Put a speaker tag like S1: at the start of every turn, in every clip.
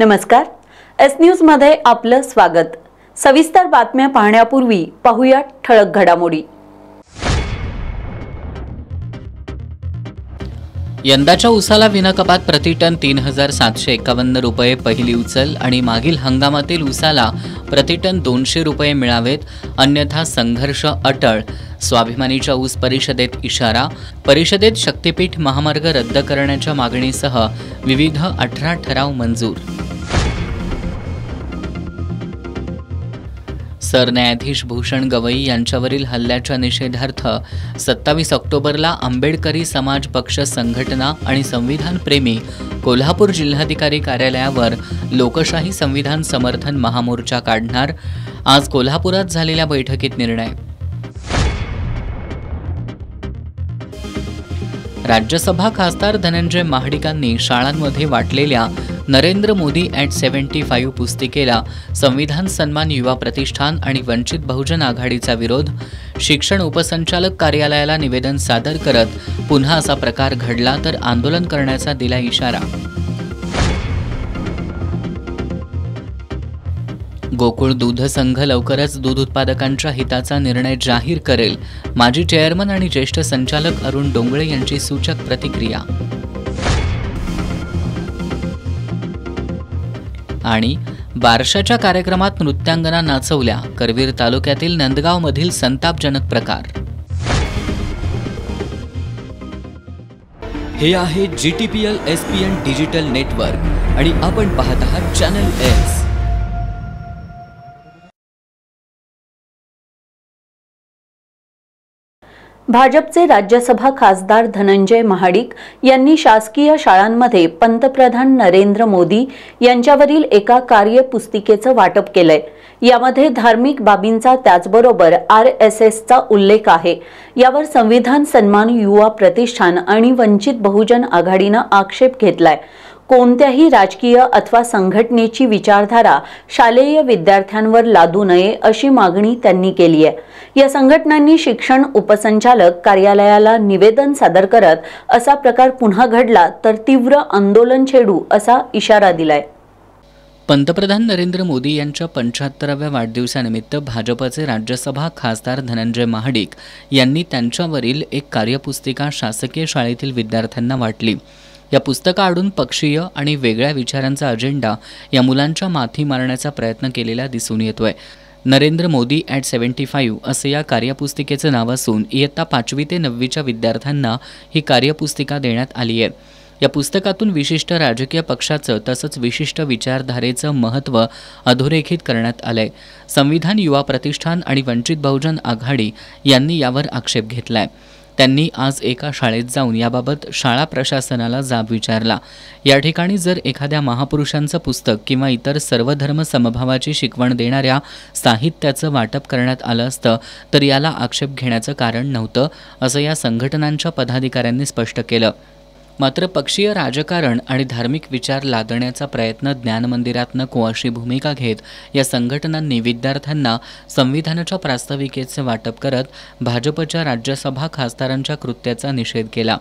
S1: नमस्कार, S news मध्ये आपलं स्वागत। सविस्तर बातम्या पाहण्यापूर्वी पाहूया ठळक घडामोडी।
S2: यंदाच्या उसाला विनाकपात प्रतिटन 3751 रुपये पहिली उचल आणि मागील हंगामातील उसाला प्रतिटन 200 रुपये मिळावेत, अन्यथा संघर्ष अटळ। स्वाभिमानीच्या ऊस परिषदेत इशारा। परिषदेत शक्तीपीठ महामार्ग रद्द करण्याच्या मागणीसह विविध 18 ठराव मंजूर। सरन्यायाधीश भूषण गवई यांच्यावरील हल्ल्याच्या निषेधार्थ 27 ऑक्टोबरला आंबेडकरी समाज पक्ष संघटना आणि संविधान प्रेमी कोल्हापूर जिल्हाधिकारी कार्यालयावर लोकशाही संविधान समर्थन महामोर्चा काढणार। आज कोल्हापुरात झालेल्या बैठकीत निर्णय। राज्यसभा खासदार धनंजय महाडिकांनी शाळांमध्ये वाटलेल्या नरेंद्र मोदी @75 पुस्तिकेला संविधान सन्मान युवा प्रतिष्ठान आणि वंचित बहुजन आघाडीचा विरोध। शिक्षण उपसंचालक कार्यालयाला निवेदन सादर करत पुन्हा असा प्रकार घडला तर आंदोलन करण्याचा दिला इशारा। गोकुळ दूध संघ लवकरच दूध उत्पादकांच्या हिताचा निर्णय जाहीर करेल। माजी चेअरमन आणि ज्येष्ठ संचालक अरुण डोंगळे यांची सूचक प्रतिक्रिया। आणि बारशाच्या कार्यक्रमात नृत्यांगना नाचवल्या। करवीर तालुक्यातील नंदगावमधील संतापजनक प्रकार।
S3: हे आहे GTPL SPN डिजिटल नेटवर्क आणि आपण पाहत आहात चॅनल एस।
S1: भाजपचे राज्यसभा खासदार धनंजय महाडिक यांनी शासकीय शाळांमध्ये पंतप्रधान नरेंद्र मोदी यांच्यावरील एका कार्यपुस्तिकेचं वाटप केलंय। यामध्ये धार्मिक बाबींचा त्याचबरोबर RSSचा उल्लेख आहे। यावर संविधान सन्मान युवा प्रतिष्ठान आणि वंचित बहुजन आघाडीनं आक्षेप घेतलाय। कोणत्याही राजकीय अथवा संघटनेची विचारधारा शालेय विद्यार्थ्यांवर लादू नये अशी मागणी त्यांनी केली आहे। या संघटनांनी शिक्षण उपसंचालक कार्यालयाला निवेदन सादर करत असा प्रकार पुन्हा घडला तर तीव्र आंदोलन छेडू असा इशारा दिलाय।
S2: पंतप्रधान नरेंद्र मोदी यांच्या 75व्या वाढदिवसानिमित्त भाजपचे राज्यसभा खासदार धनंजय महाडिक यांनी त्यांच्यावरील एक कार्यपुस्तिका शासकीय शाळेतील विद्यार्थ्यांना वाटली। या पुस्तकाआडून पक्षीय आणि वेगळ्या विचारांचा अजेंडा या मुलांच्या माथी मारण्याचा प्रयत्न केलेला दिसून येतोय। नरेंद्र मोदी @75 असे या कार्यपुस्तिकेचं नाव असून इयत्ता 5वी ते 9वीच्या विद्यार्थ्यांना ही कार्यपुस्तिका देण्यात आली आहे। या पुस्तकातून विशिष्ट राजकीय पक्षाचं तसंच विशिष्ट विचारधारेचं महत्त्व अधोरेखित करण्यात आलंय। संविधान युवा प्रतिष्ठान आणि वंचित बहुजन आघाडी यांनी यावर आक्षेप घेतलाय। त्यांनी आज एका शाळेत जाऊन याबाबत शाळा प्रशासनाला जाब विचारला। या ठिकाणी जर एखाद्या महापुरुषांचं पुस्तक किंवा इतर सर्वधर्म समभावाची शिकवण देणाऱ्या साहित्याचं वाटप करण्यात आलं असतं तर याला आक्षेप घेण्याचं कारण नव्हतं, असं या संघटनांच्या पदाधिकाऱ्यांनी स्पष्ट केलं। मात्र पक्षीय राजकारण आणि धार्मिक विचार लादण्याचा प्रयत्न ज्ञान मंदिरात नको अशी भूमिका घेत या संघटनांनी विद्यार्थ्यांना संविधानाच्या प्रास्ताविकेचे वाटप करत भाजपच्या राज्यसभा खासदारांच्या कृत्याचा निषेध केला।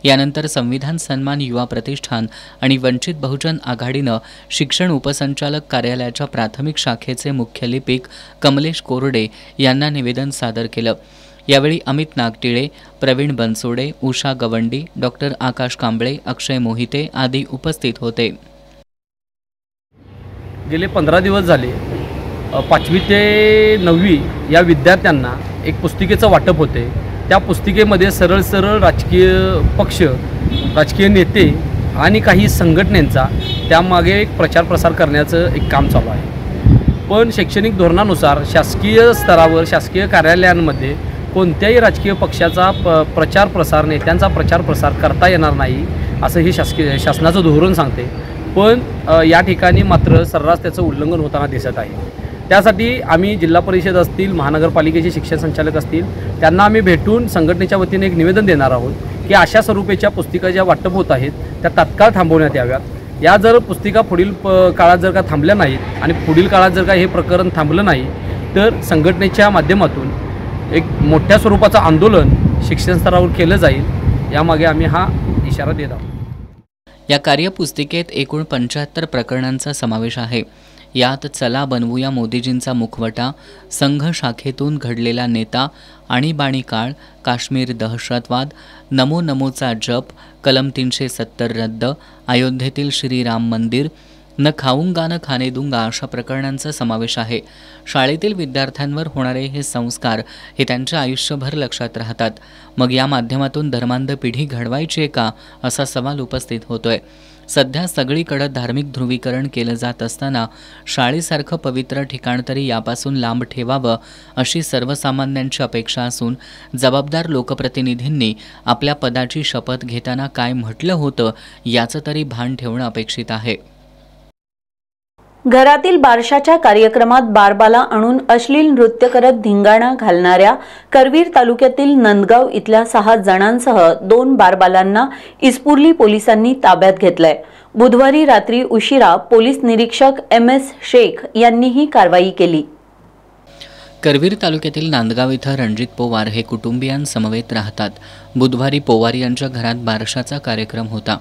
S2: यानंतर संविधान सन्मान युवा प्रतिष्ठान आणि वंचित बहुजन आघाडीनं शिक्षण उपसंचालक कार्यालयाच्या प्राथमिक शाखेचे मुख्य लिपिक कमलेश कोरडे यांना निवेदन सादर केलं। यावेळी अमित नागटिळे, प्रवीण बनसोडे, उषा गवंडी, डॉक्टर आकाश कांबळे, अक्षय मोहिते आदी उपस्थित होते।
S4: गेले 15 दिवस झाले 5वी ते 9वी या विद्यार्थ्यांना एक पुस्तिकेचं वाटप होते। त्या पुस्तिकेमध्ये सरळ राजकीय पक्ष, राजकीय नेते आणि काही संघटनांचा त्यामागे एक प्रचार प्रसार करण्याचं एक काम चालू आहे। पण शैक्षणिक धोरणानुसार शासकीय स्तरावर शासकीय कार्यालयांमध्ये कोणत्याही राजकीय पक्षाचा प्रचार प्रसार, नेत्यांचा प्रचार प्रसार करता येणार नाही असं ही शासनाचं धोरण सांगते। पण या ठिकाणी मात्र सर्रास त्याचं उल्लंघन होताना दिसत आहे। त्यासाठी आम्ही जिल्हा परिषद असतील, महानगरपालिकेचे शिक्षण संचालक असतील त्यांना आम्ही भेटून संघटनेच्या वतीने एक निवेदन देणार आहोत की अशा स्वरूपाच्या पुस्तिका ज्या वाटप होत आहेत त्या तात्काळ थांबवण्यात याव्यात। या जर पुस्तिका पुढील काळात जर का थांबल्या नाहीत आणि पुढील काळात जर का हे प्रकरण थांबलं नाही तर संघटनेच्या माध्यमातून एक मोठ्या स्वरूपाचं आंदोलन शिक्षण स्तरावर केलं जाईल। यामागे आम्ही हा इशारा देत आहोत।
S2: या कार्यपुस्तिकेत एकूण 75 प्रकरणांचा समावेश आहे. यात चला बनवूया मोदीजींचा मुखवटा, संघ शाखेतून घडलेला नेता, आणीबाणी काळ, काश्मीर दहशतवाद, नमो नमोचा जप, कलम 370 रद्द, अयोध्येतील श्रीराम मंदिर, न खाऊंगा न खाने दूंगा अशा प्रकरणांचा समावेश आहे. शाळेतील विद्यार्थ्यांवर होणारे हे संस्कार हे त्यांच्या आयुष्यभर लक्षात राहतात. मग या माध्यमातून धर्मांध पिढी घडवायची का असा सवाल उपस्थित होतोय. सध्या सगळीकडे धार्मिक ध्रुवीकरण केलं जात असताना शाळेसारखं पवित्र ठिकाण तरी यापासून लांब ठेवावं अशी सर्वसामान्यांची अपेक्षा असून जबाबदार लोकप्रतिनिधींनी आपल्या पदाची शपथ घेताना काय म्हटलं होतं याचं तरी भान ठेवणं अपेक्षित आहे.
S1: घरातील बारशाच्या कार्यक्रमात बारबाला आणून अश्लील नृत्य करत धिंगाणा घालणाऱ्या करवीर तालुक्यातील नंदगाव इथल्या 6 जणांसह 2 बारबालांना इस्पुर्ली पोलिसांनी ताब्यात घेतलंय. बुधवारी रात्री उशिरा पोलीस निरीक्षक MS शेख यांनी ही कारवाई केली.
S2: करवीर तालुक्यातील नांदगाव इथं रणजित पोवार हे कुटुंबियांसमवेत राहतात. बुधवारी पोवार यांच्या घरात बारशाचा कार्यक्रम होता.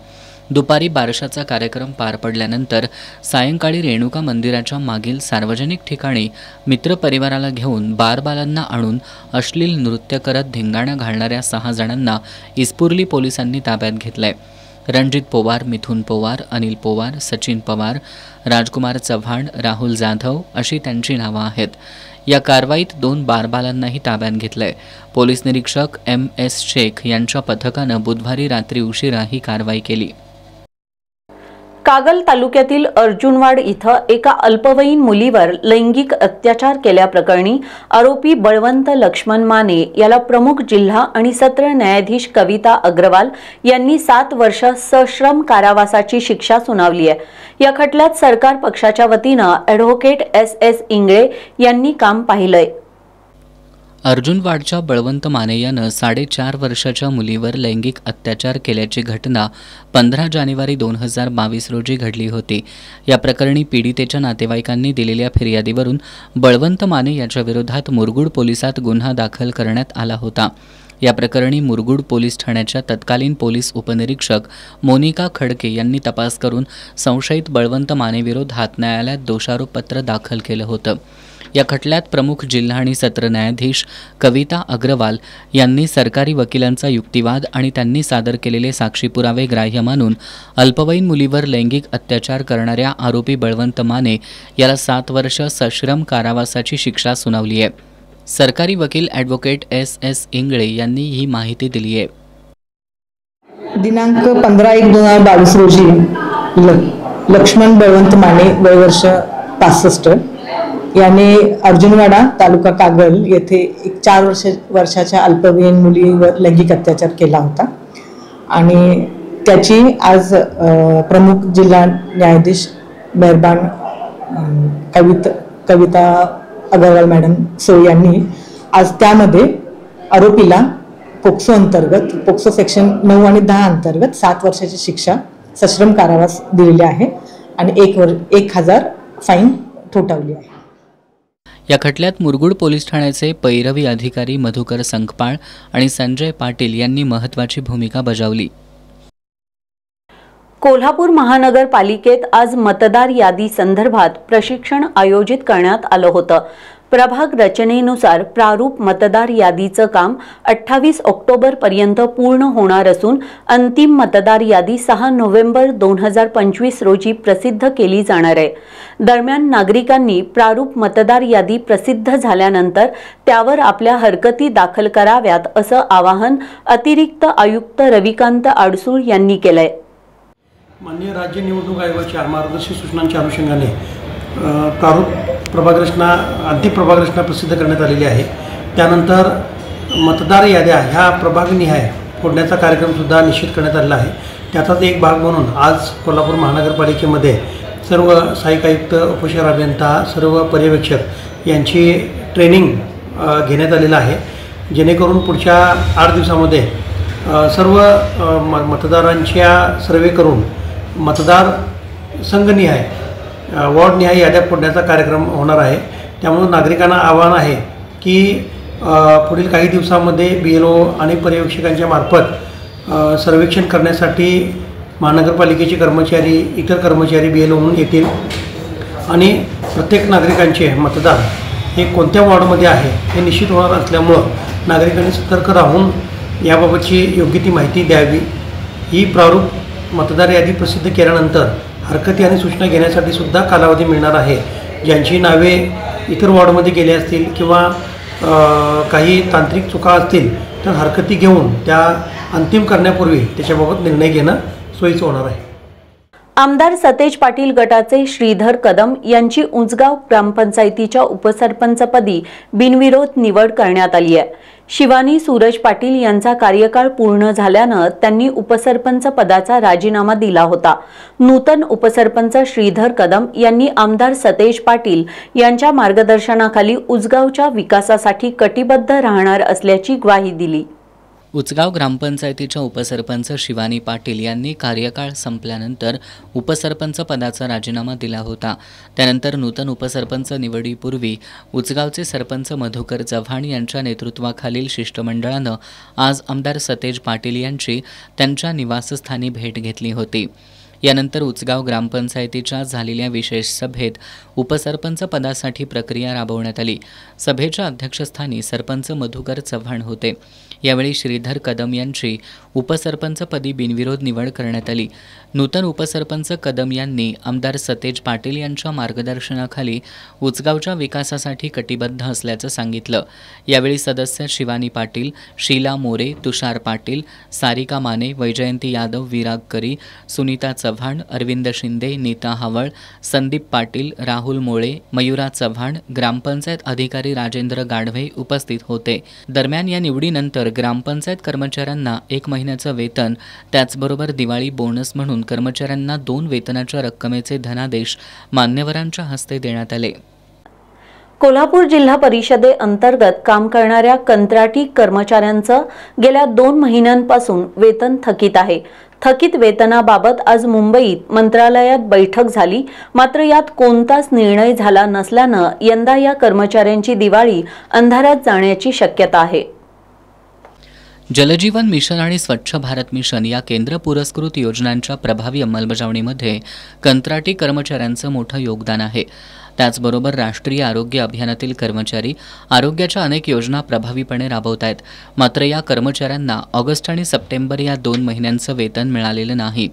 S2: दुपारी बारशाचा कार्यक्रम पार पडल्यानंतर सायंकाळी रेणुका मंदिराच्या मागील सार्वजनिक ठिकाणी मित्रपरिवाराला घेऊन बारबालांना आणून अश्लील नृत्य करत धिंगाणा घालणाऱ्या 6 जणांना इस्पुर्ली पोलिसांनी ताब्यात घेतलंय. रणजित पोवार, मिथुन पोवार, अनिल पोवार, सचिन पवार, राजकुमार चव्हाण, राहुल जाधव अशी त्यांची नावं आहेत. या कारवाईत 2 बारबालांनाही ताब्यात घेतलंय. पोलीस निरीक्षक MS शेख यांच्या पथकानं बुधवारी रात्री उशिरा ही कारवाई केली.
S1: कागल तालुक्यातील अर्जुनवाड इथं एका अल्पवयीन मुलीवर लैंगिक अत्याचार केल्याप्रकरणी आरोपी बळवंत लक्ष्मण माने याला प्रमुख जिल्हा आणि सत्र न्यायाधीश कविता अग्रवाल यांनी 7 वर्ष सश्रम कारावासाची शिक्षा सुनावली आहे. या खटल्यात सरकार पक्षाच्या वतीनं ॲडव्होकेट SS इंगळे यांनी काम पाहिलंय.
S2: अर्जुनवाडच्या बळवंत माने यानं 4.5 वर्षाच्या मुलीवर लैंगिक अत्याचार केल्याची घटना 15 जानेवारी 2022 रोजी घडली होती. या प्रकरणी पीडितेच्या नातेवाईकांनी दिलेल्या फिर्यादीवरून बळवंत माने याच्या विरोधात मुरगुड पोलिसात गुन्हा दाखल करण्यात आला होता. या प्रकरणी मुरगुड पोलीस ठाण्याच्या तत्कालीन पोलीस उपनिरीक्षक मोनिका खडके यांनी तपास करून संशयित बळवंत मानेविरोधात न्यायालयात दोषारोपपत्र दाखल केलं होतं. या खटल्यात प्रमुख जिल्हा आणि सत्र न्यायाधीश कविता अग्रवाल यांनी सरकारी वकिलांचा युक्तिवाद आणि त्यांनी सादर केलेले साक्षी पुरावे ग्राह्य मानून अल्पवयीन मुलीवर लैंगिक अत्याचार करणाऱ्या आरोपी बळवंत माने याला 7 वर्ष सश्रम कारावासाची शिक्षा सुनावली आहे. सरकारी वकील ॲडव्होकेट SS इंगळे यांनी ही माहिती दिली आहे.
S5: दिनांक 15/1/2022 रोजी लक्ष्मण बळवंत माने वय वर्ष 65 याने अर्जुनवाडा तालुका कागल येथे एक 4 वर्षाच्या अल्पवयीन मुलीवर लैंगिक अत्याचार केला होता आणि त्याची आज प्रमुख जिल्हा न्यायाधीश मेहरबान कविता अग्रवाल मॅडम सो यांनी आज त्यामध्ये आरोपीला पोक्सो अंतर्गत पोक्सो सेक्शन 9 आणि 10 अंतर्गत 7 वर्षाची शिक्षा सश्रम कारावास दिलेली आहे आणि 1,000 फाईन ठोठावली आहे.
S2: या खटल्यात मुरगुड पोलीस ठाण्याचे पैरवी अधिकारी मधुकर संकपाळ आणि संजय पाटील यांनी महत्त्वाची भूमिका बजावली.
S1: कोल्हापूर महानगरपालिकेत आज मतदार यादी संदर्भात प्रशिक्षण आयोजित करण्यात आलं होतं. प्रभाग रचनेनुसार प्रारूप मतदार यादीचं काम 28 ऑक्टोबरपर्यंत पूर्ण होणार असून अंतिम मतदार यादी 6 नोव्हेंबर 2025 रोजी प्रसिद्ध केली जाणार आहे. दरम्यान नागरिकांनी प्रारूप मतदार यादी प्रसिद्ध झाल्यानंतर त्यावर आपल्या हरकती दाखल कराव्यात असं आवाहन अतिरिक्त आयुक्त रविकांत आडसूळ यांनी केलंय.
S6: माननीय राज्य निवडणूक आयोगाच्या मार्गदर्शक सूचनांच्या अनुषंगाने प्रारूप प्रभागरचना अंतिम प्रभागरचना प्रसिद्ध करण्यात आलेली आहे. त्यानंतर मतदार याद्या ह्या प्रभागनिहाय फोडण्याचा कार्यक्रमसुद्धा निश्चित करण्यात आलेला आहे. त्याचाच एक भाग म्हणून आज कोल्हापूर महानगरपालिकेमध्ये सर्व सहाय्यक आयुक्त, उपशहर अभियंता, सर्व पर्यवेक्षक यांची ट्रेनिंग घेण्यात आलेलं आहे, जेणेकरून पुढच्या 8 दिवसामध्ये सर्व मतदारांच्या सर्वे करून मतदार संघनिहाय वॉर्डनिहाय याद्या फोडण्याचा कार्यक्रम होणार आहे. त्यामुळे नागरिकांना आवाहन आहे की पुढील काही दिवसामध्ये BLO आणि पर्यवेक्षकांच्या मार्फत सर्वेक्षण करण्यासाठी महानगरपालिकेचे कर्मचारी, इतर कर्मचारी BLO म्हणून येतील आणि प्रत्येक नागरिकांचे मतदार हे कोणत्या वॉर्डमध्ये आहे हे निश्चित होणार असल्यामुळं नागरिकांनी सतर्क राहून याबाबतची योग्य ती माहिती द्यावी. ही प्रारूप मतदार यादी प्रसिद्ध केल्यानंतर हरकती आणि सूचना घेण्यासाठी सुद्धा कालावधी मिळणार आहे. ज्यांची नावे इतर वॉर्डमध्ये गेले असतील किंवा काही तांत्रिक चुका असतील तर हरकती घेऊन त्या अंतिम करण्यापूर्वी त्याच्याबाबत निर्णय घेणं सोयीचं होणार आहे.
S1: आमदार सतेज पाटील गटाचे श्रीधर कदम यांची उंचगाव ग्रामपंचायतीच्या उपसरपंचपदी बिनविरोध निवड करण्यात आली आहे. शिवानी सूरज पाटील यांचा कार्यकाळ पूर्ण झाल्यानं त्यांनी उपसरपंच पदाचा राजीनामा दिला होता. नूतन उपसरपंच श्रीधर कदम यांनी आमदार सतेज पाटील यांच्या मार्गदर्शनाखाली उंचगावच्या विकासासाठी कटिबद्ध राहणार असल्याची ग्वाही दिली.
S2: उचगाव ग्रामपंचायतीच्या उपसरपंच शिवानी पाटील यांनी कार्यकाळ संपल्यानंतर उपसरपंच पदाचा राजीनामा दिला होता. त्यानंतर नूतन उपसरपंच निवडीपूर्वी उचगावचे सरपंच मधुकर चव्हाण यांच्या नेतृत्वाखालील शिष्टमंडळानं आज आमदार सतेज पाटील यांची त्यांच्या निवासस्थानी भेट घेतली होती. यानंतर उचगाव ग्रामपंचायतीच्या झालेल्या विशेष सभेत उपसरपंच पदासाठी प्रक्रिया राबवण्यात आली. सभेच्या अध्यक्षस्थानी सरपंच मधुकर चव्हाण होते. यावेळी श्रीधर कदम यांची उपसरपंचपदी बिनविरोध निवड करण्यात आली. नूतन उपसरपंच कदम यांनी आमदार सतेज पाटील यांच्या मार्गदर्शनाखाली उचगावच्या विकासासाठी कटिबद्ध असल्याचं सांगितलं. यावेळी सदस्य शिवानी पाटील, शीला मोरे, तुषार पाटील, सारिका माने, वैजयंती यादव, विराग करी, सुनीता चव्हाण, अरविंद शिंदे, नीता हावळ, संदीप पाटील, राहुल मोळे, मयुरा चव्हाण, ग्रामपंचायत अधिकारी राजेंद्र गाढवे उपस्थित होते. दरम्यान या निवडीनंतर ग्रामपंचायत कर्मचाऱ्यांना 1 महिन्याचं वेतन, त्याचबरोबर दिवाळी बोनस म्हणून कर्मचाऱ्यांना 2 वेतनाच्या रक्कमेचे धनादेश मान्यवरांच्या हस्ते देण्यात आले.
S1: कोल्हापूर जिल्हा परिषदेअंतर्गत काम करणाऱ्या कंत्राटी कर्मचाऱ्यांचं गेल्या 2 महिन्यांपासून वेतन थकीत आहे. थकीत वेतनाबाबत आज मुंबईत मंत्रालयात बैठक झाली. मात्र यात कोणताच निर्णय झाला नसल्यानं यंदा या कर्मचाऱ्यांची दिवाळी अंधारात जाण्याची शक्यता आहे.
S2: जलजीवन मिशन आणि स्वच्छ भारत मिशन या केंद्र पुरस्कृत योजनांच्या प्रभावी अंमलबजावणीमध्ये कंत्राटी कर्मचाऱ्यांचं मोठं योगदान आहे. त्याचबरोबर राष्ट्रीय आरोग्य अभियानातील कर्मचारी आरोग्याच्या अनेक योजना प्रभावीपणे राबवत आहेत. मात्र या कर्मचाऱ्यांना ऑगस्ट आणि सप्टेंबर या 2 महिन्यांचं वेतन मिळालेलं नाही.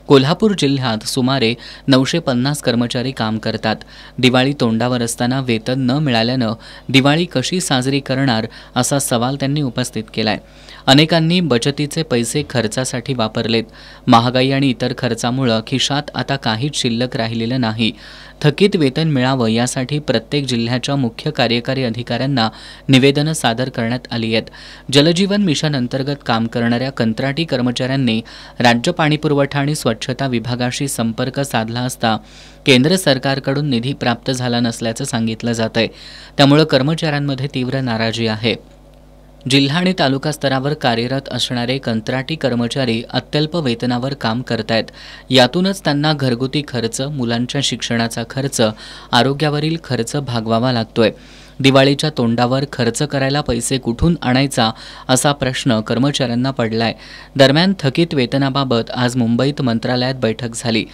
S2: कोल्हापूर जिल्ह्यात सुमारे 950 कर्मचारी काम करतात. दिवाळी तोंडावर असताना वेतन न मिळाल्यानं दिवाळी कशी साजरी करणार असा सवाल त्यांनी उपस्थित केलाय. अनेकांनी बचतीचे पैसे खर्चासाठी वापरलेत. महागाई आणि इतर खर्चामुळे खिशात आता काहीच शिल्लक राहिलेलं नाही. थकीत वेतन मिळावं यासाठी प्रत्येक जिल्ह्याच्या मुख्य कार्यकारी अधिकाऱ्यांना निवेदनं सादर करण्यात आली आहेत. जलजीवन मिशन अंतर्गत काम करणाऱ्या कंत्राटी कर्मचाऱ्यांनी राज्य पाणीपुरवठा आणि स्वच्छता विभागाशी संपर्क साधला असता केंद्र सरकारकडून निधी प्राप्त झाला नसल्याचं सांगितलं जातंय. त्यामुळे कर्मचाऱ्यांमध्ये तीव्र नाराजी आहे. जिल्हा आणि तालुका स्तरावर कार्यरत असणारे कंत्राटी कर्मचारी अत्यल्प वेतनावर काम करतायत. यातूनच त्यांना घरगुती खर्च, मुलांच्या शिक्षणाचा खर्च, आरोग्यावरील खर्च भागवावा लागतोय. दिवाळीच्या तोंडावर खर्च करायला पैसे कुठून आणायचा असा प्रश्न कर्मचाऱ्यांना पडलाय. दरम्यान थकीत वेतनाबाबत आज मुंबईत मंत्रालयात बैठक झाली.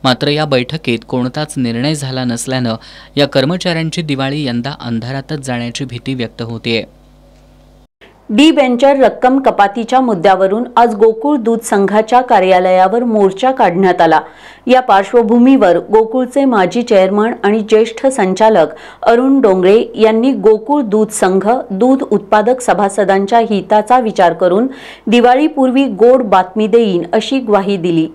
S2: मात्र या बैठकीत कोणताच निर्णय झाला नसल्यानं या कर्मचाऱ्यांची दिवाळी यंदा अंधारातच जाण्याची भीती व्यक्त होतीये.
S1: डी बेंचर रक्कम कपातीच्या मुद्द्यावरून आज गोकुळ दूध संघाच्या कार्यालयावर मोर्चा काढण्यात आला. या पार्श्वभूमीवर गोकुळचे माजी चेअरमन आणि ज्येष्ठ संचालक अरुण डोंगरे यांनी गोकुळ दूध संघ दूध उत्पादक सभासदांच्या हिताचा विचार करून दिवाळीपूर्वी गोड बातमी देईन अशी ग्वाही दिली.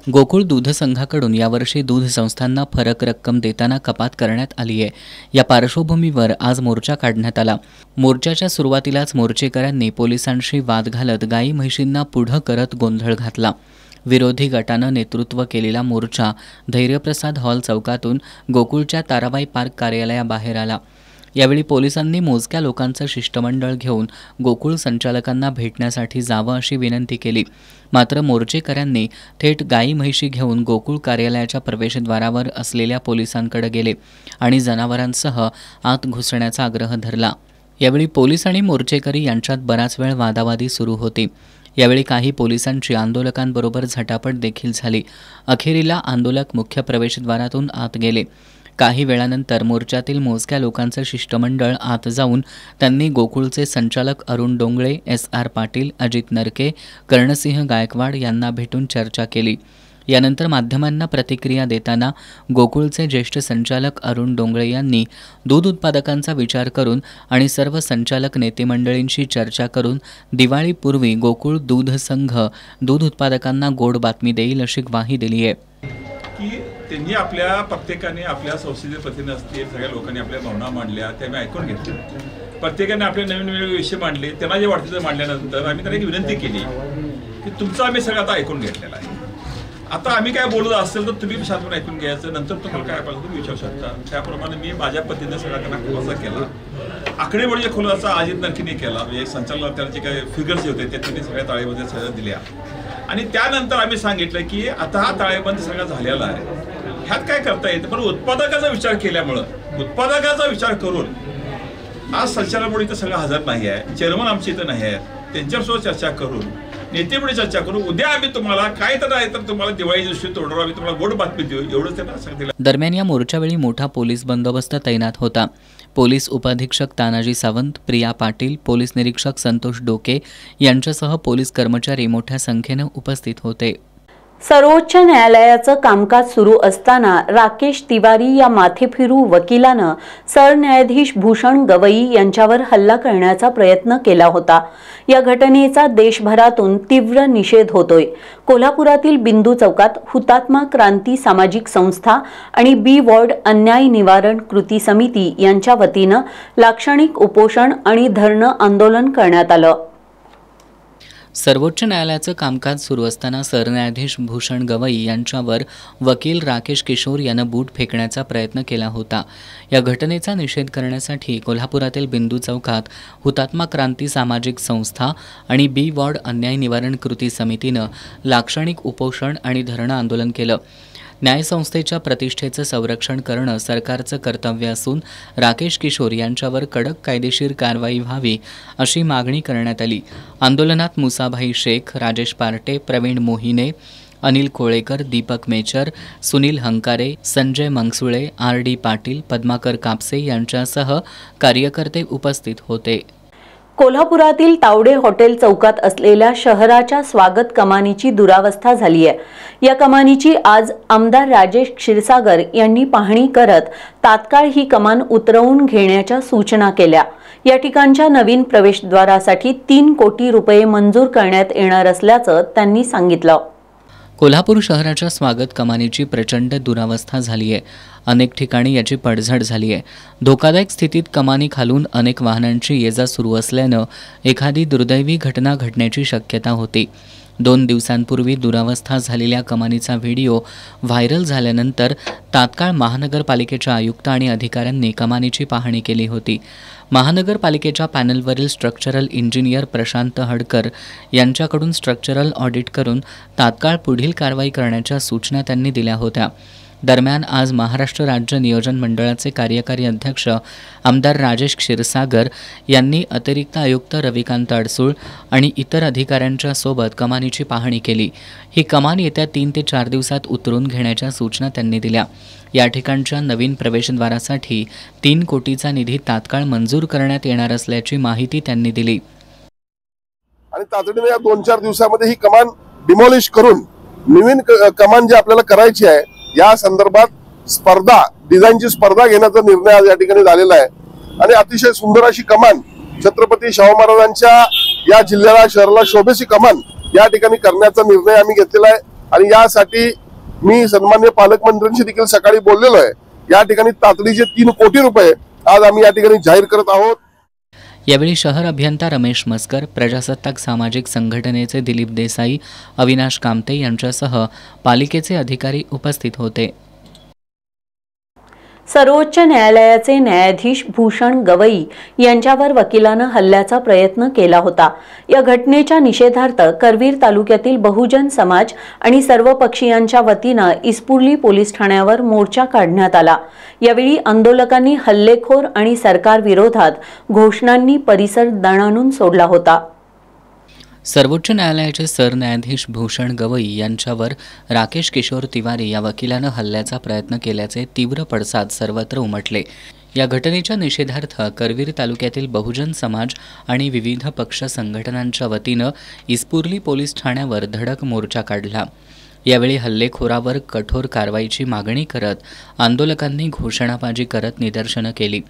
S2: गोकुळ दूध संघाकडून यावर्षी दूध संस्थांना फरक रक्कम देताना कपात करण्यात आली आहे. या पार्श्वभूमीवर आज मोर्चा काढण्यात आला. मोर्चाच्या सुरुवातीलाच मोर्चेकऱ्यांनी पोलिसांशी वाद घालत गाई म्हशींना पुढं करत गोंधळ घातला. विरोधी गटानं नेतृत्व केलेला मोर्चा धैर्यप्रसाद हॉल चौकातून गोकुळच्या ताराबाई पार्क कार्यालयाबाहेर आला. यावेळी पोलिसांनी मोजक्या लोकांचं शिष्टमंडळ घेऊन गोकुळ संचालकांना भेटण्यासाठी जावं अशी विनंती केली. मात्र मोर्चेकऱ्यांनी थेट गाई म्हैशी घेऊन गोकुळ कार्यालयाच्या प्रवेशद्वारावर असलेल्या पोलिसांकडे गेले आणि जनावरांसह आत घुसण्याचा आग्रह धरला. यावेळी पोलीस आणि मोर्चेकरी यांच्यात बराच वेळ वादावादी सुरू होती. यावेळी काही पोलिसांची आंदोलकांबरोबर झटापट देखील झाली. अखेरीला आंदोलक मुख्य प्रवेशद्वारातून आत गेले. काही वेळानंतर मोर्चातील मोजक्या लोकांचं शिष्टमंडळ आत जाऊन त्यांनी गोकुळचे संचालक अरुण डोंगळे, SR पाटील, अजित नरके, कर्णसिंह गायकवाड यांना भेटून चर्चा केली. यानंतर माध्यमांना प्रतिक्रिया देताना गोकुळचे ज्येष्ठ संचालक अरुण डोंगळे यांनी दूध उत्पादकांचा विचार करून आणि सर्व संचालक नेतेमंडळींशी चर्चा करून दिवाळीपूर्वी गोकुळ दूध संघ दूध उत्पादकांना गोड बातमी देईल अशी ग्वाही दिली आहे
S7: की त्यांनी आपल्या प्रत्येकाने आपल्या संसदीय प्रतिनिधी असतील सगळ्या लोकांनी आपल्या भावना मांडल्या त्या आम्ही ऐकून घेतल्या. प्रत्येकाने आपले नवीन वेगवेगळे विषय मांडले. त्यांना जे वाटतं ते मांडल्यानंतर आम्ही त्यांना एक विनंती केली की तुमचं आम्ही सगळं आता ऐकून घेतलेलं आहे. आता आम्ही काय बोलत असेल तर तुम्ही शांतून ऐकून घ्यायचं. नंतर तुम्हाला काय पाहिजे तुम्ही विचारू शकता. त्याप्रमाणे मी माझ्या पद्धतीने सगळा त्यांना खुलासा केला. आकडेवारीचा खुलासा अजित नरकेने केला. म्हणजे संचालक त्यांचे काही फिगर्स होते ते त्यांनी सगळ्या ताळेबंद सगळ्या दिल्या. आणि त्यानंतर आम्ही सांगितलं की आता हा ताळेबंद सगळा झालेला आहे. ह्यात काय करता येतं. पण उत्पादकाचा विचार केल्यामुळं उत्पादकाचा विचार करून आज संचालक बोर्ड इथं सगळं हजर नाही आहे. चेअरमन आमच्या इथं नाही आहेत. त्यांच्यासोबत चर्चा करून नेतेपुढे चर्चा करू. उद्या आम्ही तुम्हाला काय तर आहे तर तुम्हाला दिवाळी दिवशी तोडणार आम्ही तुम्हाला गोड बातमी देऊ एवढंच त्यांना सांगितलं.
S2: दरम्यान या मोर्चावेळी मोठा पोलीस बंदोबस्त तैनात होता. पोलीस उपअधीक्षक तानाजी सावंत, प्रिया पाटील, पोलीस निरीक्षक संतोष डोके यांच्यासह पोलीस कर्मचारी मोठ्या संख्येनं उपस्थित होते.
S1: सर्वोच्च न्यायालयाचं कामकाज सुरू असताना राकेश तिवारी या माथेफिरू वकिलानं सरन्यायाधीश भूषण गवई यांच्यावर हल्ला करण्याचा प्रयत्न केला होता. या घटनेचा देशभरातून तीव्र निषेध होतोय. कोल्हापुरातील बिंदू चौकात हुतात्मा क्रांती सामाजिक संस्था आणि बी वॉर्ड अन्याय निवारण कृती समिती यांच्या वतीनं लाक्षणिक उपोषण आणि धरणं आंदोलन करण्यात आलं.
S2: सर्वोच्च न्यायालयाचं कामकाज सुरू असताना सरन्यायाधीश भूषण गवई यांच्यावर वकील राकेश किशोर यानं बूट फेकण्याचा प्रयत्न केला होता. या घटनेचा निषेध करण्यासाठी कोल्हापुरातील बिंदू चौकात हुतात्मा क्रांती सामाजिक संस्था आणि बी वॉर्ड अन्याय निवारण कृती समितीनं लाक्षणिक उपोषण आणि धरणं आंदोलन केलं. न्यायसंस्थेच्या प्रतिष्ठेचं संरक्षण करणं सरकारचं कर्तव्य असून राकेश किशोर यांच्यावर कडक कायदेशीर कारवाई व्हावी अशी मागणी करण्यात आली. आंदोलनात मुसाभाई शेख, राजेश पार्टे, प्रवीण मोहिने, अनिल कोळेकर, दीपक मेचर, सुनील हंकारे, संजय मंगसुळे, RD पाटील, पद्माकर कापसे यांच्यासह कार्यकर्ते उपस्थित होते.
S1: कोल्हापुरातील तावडे हॉटेल चौकात असलेल्या शहराच्या स्वागत कमानीची दुरावस्था झाली आहे. या कमानीची आज आमदार राजेश क्षीरसागर यांनी पाहणी करत तात्काळ ही कमान उतरवून घेण्याच्या सूचना केल्या. या ठिकाणच्या नवीन प्रवेशद्वारासाठी 3 कोटी रुपये मंजूर करण्यात येणार असल्याचं त्यांनी सांगितलं.
S2: कोल्हापूर शहराच्या स्वागत कमानीची प्रचंड दुरावस्था झाली आहे. अनेक ठिकाणी याची पडझड झाली आहे. धोकादायक स्थितीत कमानी खालून अनेक वाहनांची ये जा सुरू असल्यानं एखादी दुर्दैवी घटना घडण्याची शक्यता होती. 2 दिवसांपूर्वी दुरावस्था झालेल्या कमानीचा व्हिडिओ व्हायरल झाल्यानंतर तात्काळ महानगरपालिकेच्या आयुक्त आणि अधिकाऱ्यांनी कमानीची पाहणी केली होती. महानगरपालिकेच्या पॅनलवरील स्ट्रक्चरल इंजिनियर प्रशांत हडकर यांच्याकडून स्ट्रक्चरल ऑडिट करून तात्काळ पुढील कारवाई करण्याच्या सूचना त्यांनी दिल्या होत्या. दरम्यान आज महाराष्ट्र राज्य नियोजन मंडळाचे कार्यकारी अध्यक्ष आमदार राजेश क्षीरसागर यांनी अतिरिक्त आयुक्त रविकांत अडसूळ आणि इतर अधिकाऱ्यांच्या सोबत कमानीची पाहणी केली. ही कमान येत्या 3 ते 4 दिवसात उतरून घेण्याच्या सूचना त्यांनी दिल्या. या ठिकाणच्या नवीन प्रवेशद्वारासाठी 3 कोटीचा निधी तात्काळ मंजूर करण्यात येणार असल्याची माहिती त्यांनी दिली.
S8: आणि तातडीने या 2-4 दिवसामध्ये ही कमान डिमॉलिश करून नवीन कमान जी आपल्याला करायची आहे या संदर्भात स्पर्धा डिझाईनची स्पर्धा घेण्याचा निर्णय आज या ठिकाणी झालेला आहे. आणि अतिशय सुंदर अशी कमान छत्रपती शाहू महाराजांच्या या जिल्ह्याला शहराला शोभेची कमान या ठिकाणी करण्याचा निर्णय आम्ही घेतलेला आहे. आणि यासाठी मी सन्माननीय पालकमंत्र्यांशी देखील सकाळी बोललेलो आहे. या ठिकाणी तातडीचे 3 कोटी रुपये आज आम्ही या ठिकाणी जाहीर करत आहोत.
S2: यावेळी शहर अभियंता रमेश मस्कर, प्रजासत्ताक सामाजिक संघटनेचे दिलीप देसाई, अविनाश कामते यांच्यासह पालिकेचे अधिकारी उपस्थित होते.
S1: सर्वोच्च न्यायालयाचे न्यायाधीश भूषण गवई यांच्यावर वकिलानं हल्ल्याचा प्रयत्न केला होता. या घटनेच्या निषेधार्थ करवीर तालुक्यातील बहुजन समाज आणि सर्व पक्षीयांच्या वतीनं इस्पुर्ली पोलीस ठाण्यावर मोर्चा काढण्यात आला. यावेळी आंदोलकांनी हल्लेखोर आणि सरकार विरोधात घोषणांनी परिसर दणाणून सोडला होता.
S2: सर्वोच्च न्यायालयाचे सरन्यायाधीश भूषण गवई यांच्यावर राकेश किशोर तिवारी या वकिलानं हल्ल्याचा प्रयत्न केल्याचे तीव्र पडसाद सर्वत्र उमटले। या घटनेच्या निषेधार्थ करवीर तालुक्यातील बहुजन समाज आणि विविध पक्ष संघटनांच्या वतीनं इस्पुर्ली पोलीस ठाण्यावर धडक मोर्चा काढला। यावेळी हल्लेखोरावर कठोर कारवाईची मागणी करत आंदोलकांनी घोषणाबाजी करत निदर्शनं केली।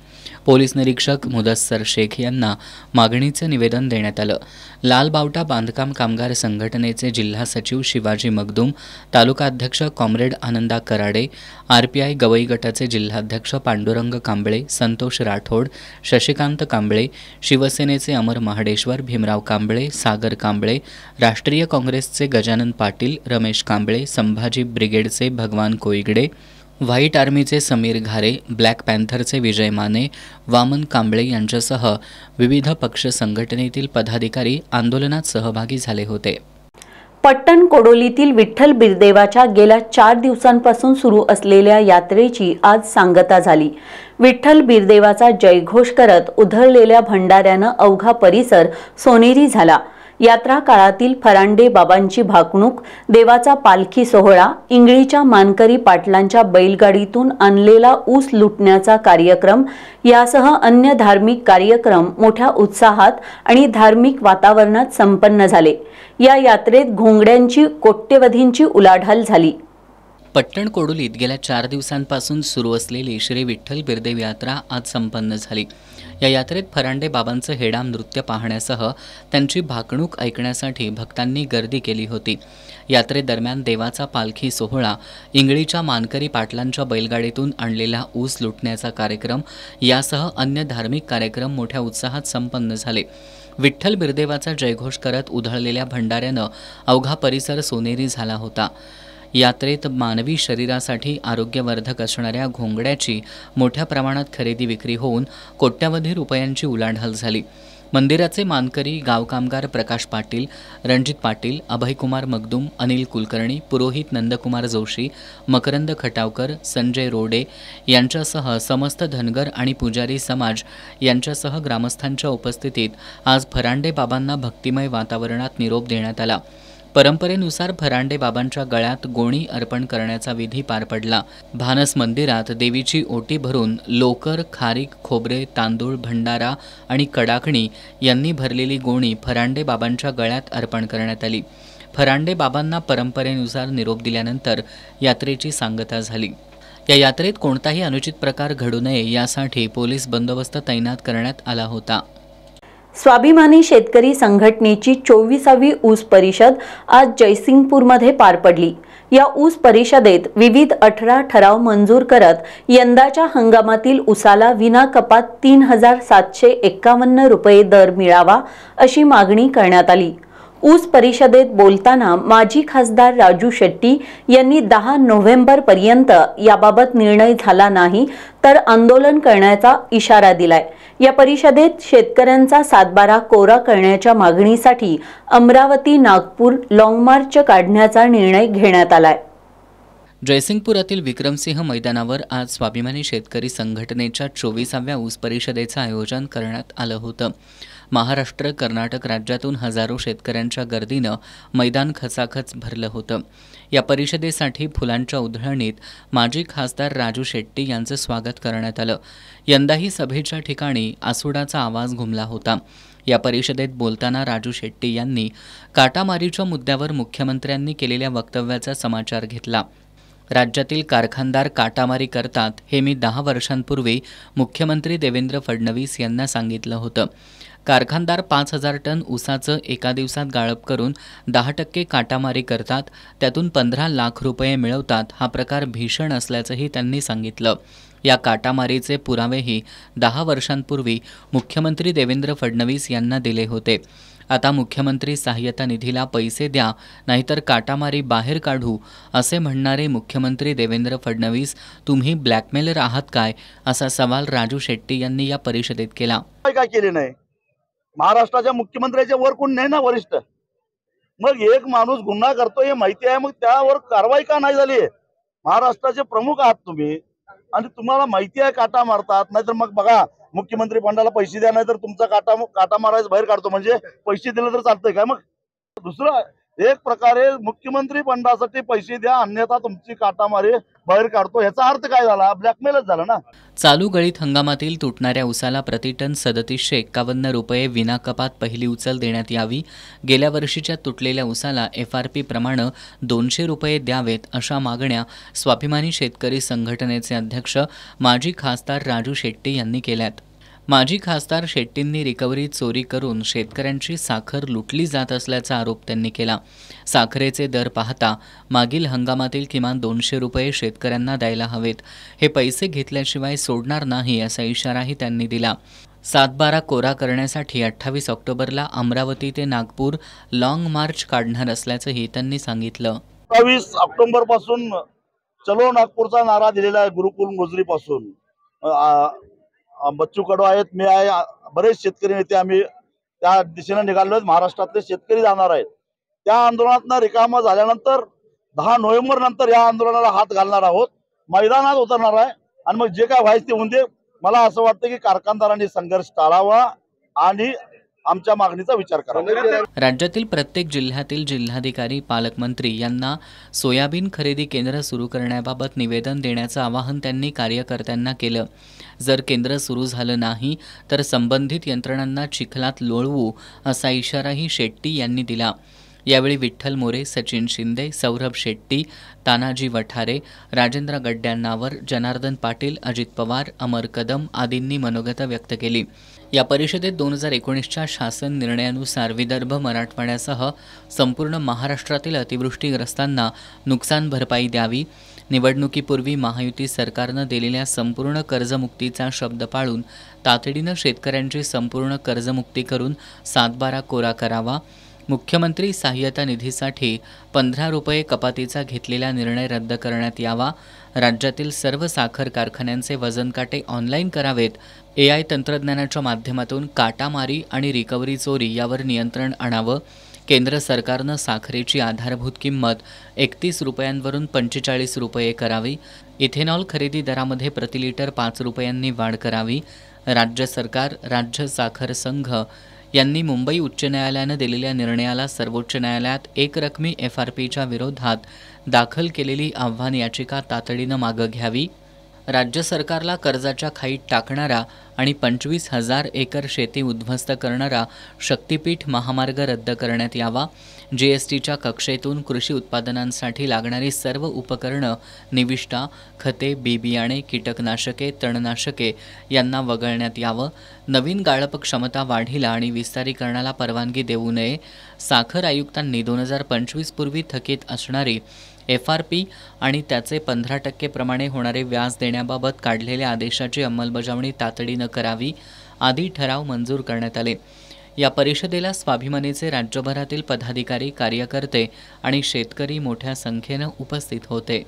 S2: पोलीस निरीक्षक मुदस्सर शेख यांना मागणीचं निवेदन देण्यात आलं। लाल बावटा बांधकाम कामगार संघटनेचे जिल्हा सचिव शिवाजी मगदूम, तालुका अध्यक्ष कॉम्रेड आनंदा कराडे, RPI गवई गटाचे जिल्हाध्यक्ष पांडुरंग कांबळे, संतोष राठोड, शशिकांत कांबळे, शिवसेनेचे अमर महाडेश्वर, भीमराव कांबळे, सागर कांबळे, राष्ट्रीय काँग्रेसचे गजानन पाटील, रमेश कांबळे, संभाजी ब्रिगेडचे भगवान कोईगडे, व्हाईट आर्मीचे समीर घारे, ब्लॅक पॅन्थरचे विजय माने, वामन कांबळे यांच्यासह विविध पक्ष संघटनेतील पदाधिकारी आंदोलनात सहभागी झाले होते।
S1: पट्टण कोडोलीतील विठ्ठल बिरदेवाच्या गेल्या 4 दिवसांपासून सुरू असलेल्या यात्रेची आज सांगता झाली। विठ्ठल बिरदेवाचा जयघोष करत उधळलेल्या भंडाऱ्यानं अवघा परिसर सोनेरी झाला। यात्रा काळातील फरांडे बाबांची भाकणूक, देवाचा पालखी सोहळा, इंगळीच्या मानकरी पाटलांच्या बैलगाडीतून आणलेला ऊस लुटण्याचा कार्यक्रम यासह अन्य धार्मिक कार्यक्रम मोठ्या उत्साहात आणि धार्मिक वातावरणात संपन्न झाले। या यात्रेत घोंगड्यांची कोट्यवधींची उलाढाल झाली।
S2: पट्टण कोडोलीत गेल्या 4 दिवसांपासून सुरू असलेली श्री विठ्ठल बिरदेव यात्रा आज संपन्न झाली। या यात्रेत फरांडे बाबांचं हेडाम नृत्य पाहण्यासह त्यांची भाकणूक ऐकण्यासाठी भक्तांनी गर्दी केली होती। यात्रेदरम्यान देवाचा पालखी सोहळा, इंगळीच्या मानकरी पाटलांच्या बैलगाडीतून आणलेला ऊस लुटण्याचा कार्यक्रम यासह अन्य धार्मिक कार्यक्रम मोठ्या उत्साहात संपन्न झाले। विठ्ठल बिरदेवाचा जयघोष करत उधळलेल्या भंडाऱ्यानं अवघा परिसर सोनेरी झाला होता। यात्रेत मानवी शरीरासाठी आरोग्यवर्धक असणाऱ्या घोंगड्याची मोठ्या प्रमाणात खरेदी विक्री होऊन कोट्यवधी रुपयांची उलाढाल झाली। मंदिराचे मानकरी गाव कामगार प्रकाश पाटील, रणजित पाटील, अभयकुमार मगदूम, अनिल कुलकर्णी, पुरोहित नंदकुमार जोशी, मकरंद खटावकर, संजय रोडे यांच्यासह समस्त धनगर आणि पुजारी समाज यांच्यासह ग्रामस्थांच्या उपस्थितीत आज फरांडे बाबांना भक्तिमय वातावरणात निरोप देण्यात आला। परंपरेनुसार फरांडे बाबांच्या गळ्यात गोणी अर्पण करण्याचा विधी पार पडला। भानस मंदिरात देवीची ओटी भरून लोकर, खारीक, खोबरे, तांदूळ, भंडारा आणि कडाकणी यांनी भरलेली गोणी फरांडे बाबांच्या गळ्यात अर्पण करण्यात आली। फरांडे बाबांना परंपरेनुसार निरोप दिल्यानंतर यात्रेची सांगता झाली। या यात्रेत कोणताही अनुचित प्रकार घडू नये यासाठी पोलीस बंदोबस्त तैनात करण्यात आला होता।
S1: स्वाभिमानी शेतकरी संघटनेची 24वी ऊस परिषद आज जयसिंगपूरमध्ये पार पडली। या ऊस परिषदेत विविध 18 ठराव मंजूर करत यंदाच्या हंगामातील ऊसाला विना कपात 3751 रुपये दर मिळावा अशी मागणी करण्यात आली। ऊस परिषदेत बोलताना माजी खासदार राजू शेट्टी यांनी 10 नोव्हेंबरपर्यंत याबाबत निर्णय झाला नाही तर आंदोलन करण्याचा इशारा दिलाय। या परिषदेत शेतकऱ्यांचा 7/12 कोरा करण्याच्या मागणीसाठी अमरावती, नागपूर लॉंग मार्च काढण्याचा निर्णय घेण्यात आलाय।
S2: जयसिंगपुरातील विक्रमसिंह मैदानावर आज स्वाभिमानी शेतकरी संघटनेच्या 24व्या ऊस परिषदेचं आयोजन करण्यात आलं होतं। महाराष्ट्र, कर्नाटक राज्यातून हजारो शेतकऱ्यांच्या गर्दीनं मैदान खचाखच भरलं होतं। या परिषदेसाठी फुलांच्या उधळणीत माजी खासदार राजू शेट्टी यांचं स्वागत करण्यात आलं। यंदाही सभेच्या ठिकाणी आसुडाचा आवाज घुमला होता। या परिषदेत बोलताना राजू शेट्टी यांनी काटामारीच्या मुद्द्यावर मुख्यमंत्र्यांनी केलेल्या वक्तव्याचा समाचार घेतला। राज्यातील कारखानदार काटामारी करतात हे मी 10 वर्षांपूर्वी मुख्यमंत्री देवेंद्र फडणवीस यांना सांगितलं होतं। कारखानदार 5000 टन ऊसाचं एका दिवसात गाळप करून 10% काटामारी करतात, त्यातून 15 लाख रुपये मिळवतात। हा प्रकार भीषण असल्याचंही त्यांनी सांगितलं। या काटामारीचे पुरावेही 10 वर्षांपूर्वी मुख्यमंत्री देवेंद्र फडणवीस यांना दिले होते। आता मुख्यमंत्री सहाय्यता निधीला पैसे द्या नाहीतर काटामारी बाहेर काढू असे म्हणणारे मुख्यमंत्री देवेंद्र फडणवीस तुम्ही ब्लॅकमेलर आहात काय, असा सवाल राजू शेट्टी यांनी या परिषदेत केला।
S9: काय केले नाही, महाराष्ट्राच्या मुख्यमंत्र्याच्या वर कोण नाही ना वरिष्ठ, मग एक माणूस गुन्हा करतो हे माहिती आहे, मग त्यावर कारवाई का नाही झाली? महाराष्ट्राचे प्रमुख आहात तुम्ही आणि तुम्हाला माहिती आहे काटा मारतात, नाहीतर मग बघा मुख्यमंत्री फंडाला पैसे द्या नाहीतर तुमचा काटा मारायचं बाहेर काढतो, म्हणजे पैसे दिले तर चालतंय काय? मग दुसरं एक प्रकारे मुख्यमंत्री फंडासाठी पैसे द्या अन्यथा तुमची काटामारी बाहेर काढतो, याचा अर्थ काय झाला? ब्लॅकमेलच झाला ना.
S2: चालू गळीत हंगामातील तुटणाऱ्या उसाला प्रतिटन 3751 रुपये विना कपात पहिली उचल देण्यात यावी. गेल्या वर्षीच्या तुटलेल्या उसाला FRP प्रमाणे 200 रुपये द्यावेत अशा मागण्या स्वाभिमानी शेतकरी संघटनेचे अध्यक्ष माजी खासदार राजू शेट्टी यांनी केल्यात. माजी खासदार शेट्टींनी रिकव्हरी चोरी करून शेतकऱ्यांची साखर लुटली जात असल्याचा आरोप त्यांनी केला. साखरेचे दर पाहता मागील हंगामातील किमान 200 रुपये शेतकऱ्यांना द्यायला हवेत. हे पैसे घेतल्याशिवाय सोडणार नाही असा इशाराही त्यांनी दिला. 7/12 कोरा करण्यासाठी 28 ऑक्टोबरला अमरावती ते नागपूर लाँग मार्च काढणार असल्याचंही त्यांनी सांगितलं.
S9: 28 ऑक्टोबर पासून चलो नागपूरचा नारा दिलेला आहे. गुरुकुल मोजरीपासून बच्चू कडू आहेत, मी आहे, बरेच शेतकरी नेते आम्ही त्या दिशेने निघालो. महाराष्ट्रातले शेतकरी जाणार आहेत. त्या आंदोलनात रिकामा झाल्यानंतर 10 नोव्हेंबर नंतर या आंदोलनाला हात घालणार आहोत, मैदानात उतरणार आहे आणि मग जे काय व्हायचं ते होऊन दे. मला असं वाटतं की कारखानदारांनी संघर्ष टाळावा आणि आमच्या मागणीचा विचार करावा.
S2: राज्यातील प्रत्येक जिल्ह्यातील जिल्हाधिकारी, पालकमंत्री यांना सोयाबीन खरेदी केंद्र सुरू करण्याबाबत निवेदन देण्याचं आवाहन त्यांनी कार्यकर्त्यांना केलं. जर केंद्र सुरू झालं नाही तर संबंधित यंत्रणांना चिखलात लोळवू असा इशाराही शेट्टी यांनी दिला. यावेळी विठ्ठल मोरे, सचिन शिंदे, सौरभ शेट्टी, तानाजी वठारे, राजेंद्र गड्ड्यांनावर, जनार्दन पाटील, अजित पवार, अमर कदम आदींनी मनोगत व्यक्त केली. या परिषदेत 2019च्या शासन निर्णयानुसार विदर्भ, मराठवाड्यासह संपूर्ण महाराष्ट्रातील अतिवृष्टीग्रस्तांना नुकसान भरपाई द्यावी. निवडणुकीपूर्वी महायुती सरकारनं दिलेल्या संपूर्ण कर्जमुक्तीचा शब्द पाळून तातडीनं शेतकऱ्यांची संपूर्ण कर्जमुक्ती करून 7/12 कोरा करावा. मुख्यमंत्री सहाय्यता निधीसाठी 15 रुपये कपातीचा घेतलेला निर्णय रद्द करण्यात यावा. राज्यातील सर्व साखर कारखान्यांचे वजनकाटे ऑनलाईन करावेत. AI तंत्रज्ञानाच्या माध्यमातून काटामारी आणि रिकव्हरी चोरी यावर नियंत्रण आणावं. केंद्र सरकारनं साखरेची आधारभूत किंमत 31 रुपयांवरून 45 रुपये करावी. इथेनॉल खरेदी दरामध्ये प्रति लिटर 5 रुपयांनी वाढ करावी. राज्य सरकार, राज्य साखर संघ यांनी मुंबई उच्च न्यायालयानं दिलेल्या निर्णयाला सर्वोच्च न्यायालयात एकरकमी FRPच्या विरोधात दाखल केलेली आव्हान याचिका तातडीनं मागं घ्यावी. राज्य सरकारला कर्जाच्या खाईत टाकणारा आणि 25,000 एकर शेती उद्ध्वस्त करणारा शक्तीपीठ महामार्ग रद्द करण्यात यावा. GSTच्या कक्षेतून कृषी उत्पादनांसाठी लागणारी सर्व उपकरणं, निविष्ठा, खते, बी-बियाणे, कीटकनाशके, तणनाशके यांना वगळण्यात यावं. नवीन गाळप क्षमता वाढीला आणि विस्तारीकरणाला परवानगी देऊ नये. साखर आयुक्तांनी 2025 पूर्वी थकीत असणारी FRP आणि त्याचे 15% प्रमाणे होणारे व्याज देण्याबाबत काढलेल्या आदेशाची अंमलबजावणी तातडीनं करावी आदी ठराव मंजूर करण्यात आले. या परिषदेला स्वाभिमानीचे राज्यभरातील पदाधिकारी, कार्यकर्ते आणि शेतकरी मोठ्या संख्येनं उपस्थित होते.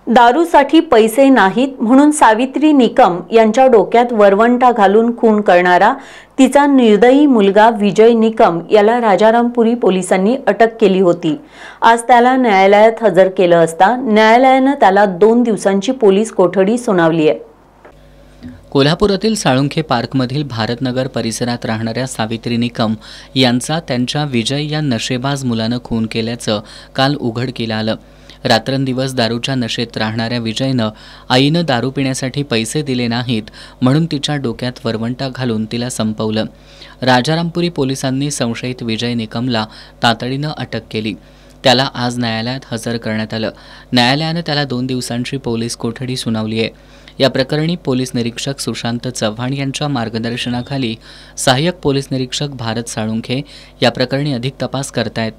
S1: दारूसाठी पैसे नाहीत म्हणून सावित्री निकम यांच्या डोक्यात वरवंटा घालून खून करणारा तिचा निर्दयी मुलगा विजय निकम याला राजारामपुरी पोलिसांनी अटक केली होती. आज त्याला न्यायालयात हजर केलं असता न्यायालयानं त्याला 2 दिवसांची पोलीस कोठडी सुनावली आहे.
S2: कोल्हापुरातील साळुंखे पार्कमधील भारतनगर परिसरात राहणाऱ्या सावित्री निकम यांचा त्यांच्या विजय या नशेबाज मुलानं खून केल्याचं काल उघडकीला आलं. रात्रंदिवस दारूच्या नशेत राहणाऱ्या विजयनं आईनं दारू पिण्यासाठी पैसे दिले नाहीत म्हणून तिच्या डोक्यात वरवंटा घालून तिला संपवलं. राजारामपुरी पोलिसांनी संशयित विजय निकमला तातडीनं अटक केली. त्याला आज न्यायालयात हजर करण्यात आलं. न्यायालयानं त्याला 2 दिवसांची पोलीस कोठडी सुनावली आहे. या प्रकरणी पोलीस निरीक्षक सुशांत चव्हाण यांच्या मार्गदर्शनाखाली सहाय्यक पोलीस निरीक्षक भारत साळुंखे या प्रकरणी अधिक तपास करतायत.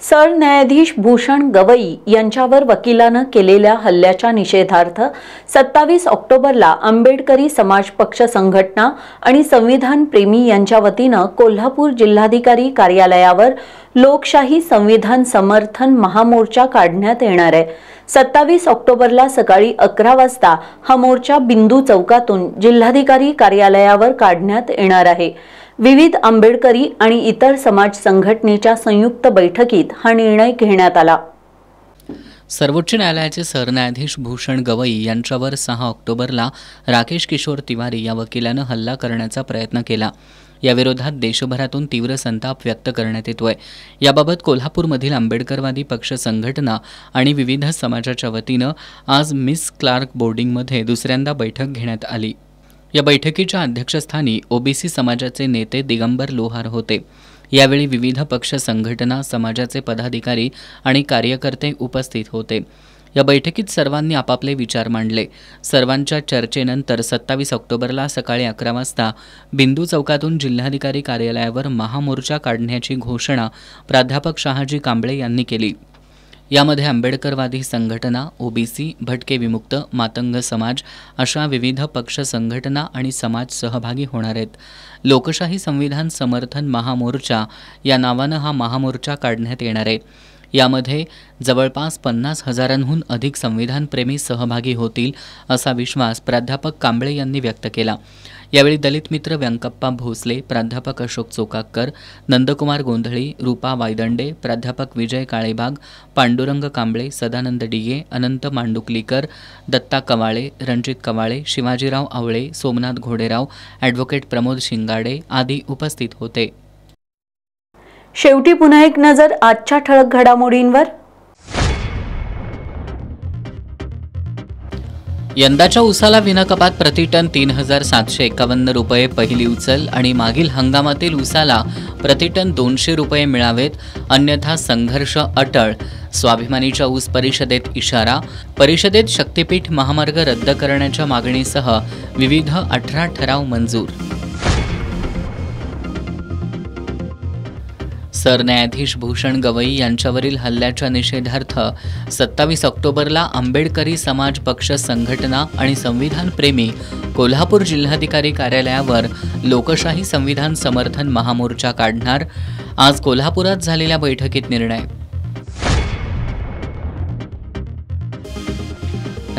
S1: सरन्यायाधीश भूषण गवई यांच्यावर वकिलानं केलेल्या हल्ल्याच्या निषेधार्थ 27 ऑक्टोबरला आंबेडकरी समाज पक्ष संघटना आणि संविधान प्रेमी यांच्या वतीनं कोल्हापूर जिल्हाधिकारी कार्यालयावर लोकशाही संविधान समर्थन महामोर्चा काढण्यात येणार आहे. 27 ऑक्टोबरला सकाळी 11 वाजता हा मोर्चा बिंदू चौकातून जिल्हाधिकारी कार्यालयावर काढण्यात येणार आहे. विविध आंबेडकरी आणि इतर समाज संघटनेच्या संयुक्त बैठकीत हा निर्णय घेण्यात आला.
S2: सर्वोच्च न्यायालयाचे सरन्यायाधीश भूषण गवई यांच्यावर 6 ऑक्टोबरला राकेश किशोर तिवारी या वकिलानं हल्ला करण्याचा प्रयत्न केला. याविरोधात देशभरातून तीव्र संताप व्यक्त करण्यात येतोय. याबाबत कोल्हापूरमधील आंबेडकरवादी पक्ष संघटना आणि विविध समाजाच्या वतीनं आज मिस क्लार्क बोर्डिंगमध्ये दुसऱ्यांदा बैठक घेण्यात आली. या बैठकीच्या अध्यक्षस्थानी ओबीसी समाजाचे नेते दिगंबर लोहार होते. यावेळी विविध पक्ष संघटना, समाजाचे पदाधिकारी आणि कार्यकर्ते उपस्थित होते. या बैठकीत सर्वांनी आपापले विचार मांडले. सर्वांच्या चर्चेनंतर 27 ऑक्टोबरला सकाळी 11 वाजता बिंदू चौकातून जिल्हाधिकारी कार्यालयावर महामोर्चा काढण्याची घोषणा प्राध्यापक शहाजी कांबळे यांनी केली. यामध्ये आंबेडकरवादी संघटना, ओबीसी, भटके विमुक्त, मातंग समाज अशा विविध पक्ष संघटना आणि समाज सहभागी होणार आहेत. लोकशाही संविधान समर्थन महामोर्चा या नावानं हा महामोर्चा काढण्यात येणार आहे. यामध्ये जवळपास 50,000हून अधिक संविधानप्रेमी सहभागी होतील असा विश्वास प्राध्यापक कांबळे यांनी व्यक्त केला. यावेळी दलित मित्र व्यंकप्पा भोसले, प्राध्यापक अशोक चोकाकर, नंदकुमार गोंधळी, रूपा वायदंडे, प्राध्यापक विजय काळेबाग, पांडुरंग कांबळे, सदानंद डिगे, अनंत मांडुकलीकर, दत्ता कवाळे, रणजित कवाळे, शिवाजीराव आवळे, सोमनाथ घोडेराव, ॲडव्होकेट प्रमोद शिंगाडे आदी उपस्थित होते.
S1: शेवटी पुन्हा एक नजर आजच्या ठळक घडामोडींवर.
S2: यंदाच्या उसाला विनाकपात प्रतिटन 3,751 रुपये पहिली उचल आणि मागील हंगामातील उसाला प्रतिटन 200 रुपये मिळावेत, अन्यथा संघर्ष अटळ. स्वाभिमानीच्या ऊस परिषदेत इशारा. परिषदेत शक्तीपीठ महामार्ग रद्द करण्याच्या मागणीसह विविध 18 ठराव मंजूर. सरन्यायाधीश भूषण गवई यांच्यावरील हल्ल्याच्या निषेधार्थ 27 ऑक्टोबरला आंबेडकरी समाज पक्ष संघटना आणि संविधानप्रेमी कोल्हापूर जिल्हाधिकारी कार्यालयावर लोकशाही संविधान समर्थन महामोर्चा काढणार. आज कोल्हापुरात झालेल्या बैठकीत निर्णय.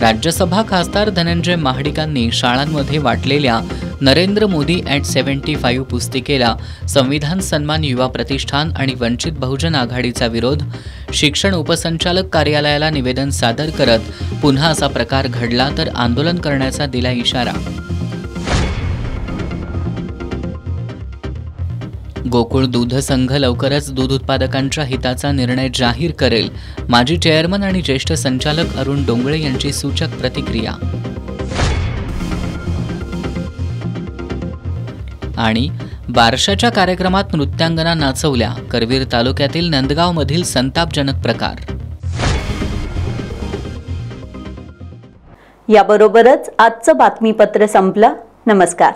S2: राज्यसभा खासदार धनंजय महाडिकांनी शाळांमध्ये वाटलेल्या नरेंद्र मोदी @75 पुस्तिकेला संविधान सन्मान युवा प्रतिष्ठान आणि वंचित बहुजन आघाडीचा विरोध. शिक्षण उपसंचालक कार्यालयाला निवेदन सादर करत पुन्हा असा प्रकार घडला तर आंदोलन करण्याचा दिला इशारा. गोकुळ दूध संघ लवकरच दूध उत्पादकांच्या हिताचा निर्णय जाहीर करेल. माजी चेअरमन आणि ज्येष्ठ संचालक अरुण डोंगळे यांची सूचक प्रतिक्रिया. आणि बारशाच्या कार्यक्रमात नृत्यांगना नाचवल्या. करवीर तालुक्यातील नंदगावमधील संतापजनक प्रकार.
S1: याबरोबरच आजचं बातमीपत्र संपलं. नमस्कार.